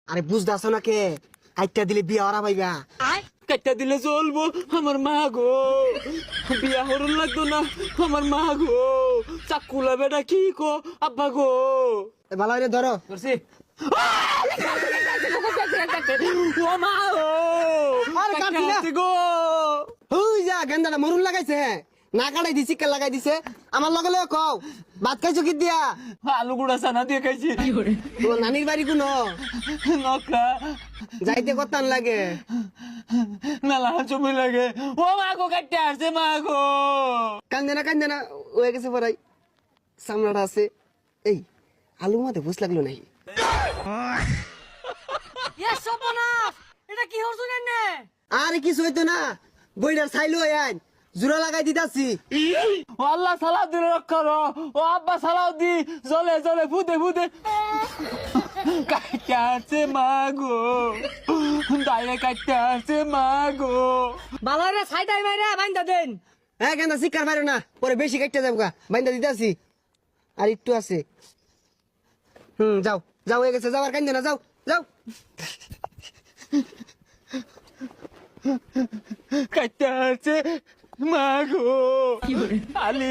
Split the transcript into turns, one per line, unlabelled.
আরে বুঝদাছ না কে কাইটা দিলে বিয়া ওরা পাইবা।
কাটটা দিলে চলবো আমার মা গো, বিয়া হরুন লাগতো না আমার মা গো, চাকুলা বেটা কি কো আব্বা গো।
ভালো হইলে ধরো
করছি ও মা গো,
আরে কাটবি না।
গো
হুই যা গেন্দাটা মরুন লাগাইছে, না কাটাই দিছি কে লাগাই দিছে। আমার লগে লগে কও ভাত খাইছো কি দিয়া?
আলু গুড়া চানা দিয়ে খাইছি।
তো নানির বাড়ি কোন?
নকা
যাইতে কতান লাগে?
মেলা জমি লাগে। ও মা গো কাটতে আসছে মা গো।
কান্দে না হয়ে গেছে পড়াই সামনাটা আছে। এই আলু মাতে ভুস লাগলো নাই?
এটা কি হচ্ছে না?
আরে কিছু হইতো না, বইটার ছাইলো আইন জোড়া লাগাই দিতাছি।
ও আল্লাহ সালাহ দিলে রক্ষা রো, ও আব্বা সালাহ দি জলে জলে ফুদে ফুদে কাটতে আসছে মা গো, দায়ে কাটতে আসছে মা গো।
বালারে ছাইটাই মাইরা বাইন্দা দেন।
হ্যাঁ গেন্দা শিকার পারো না, পরে বেশি কাটতে যাবো গা, বাইন্দা দিতাছি। আর একটু আছে। যাও যাও হয়ে গেছে, যাও আর কান্দে না, যাও যাও।
কাটতে আসছে মা গো। আলি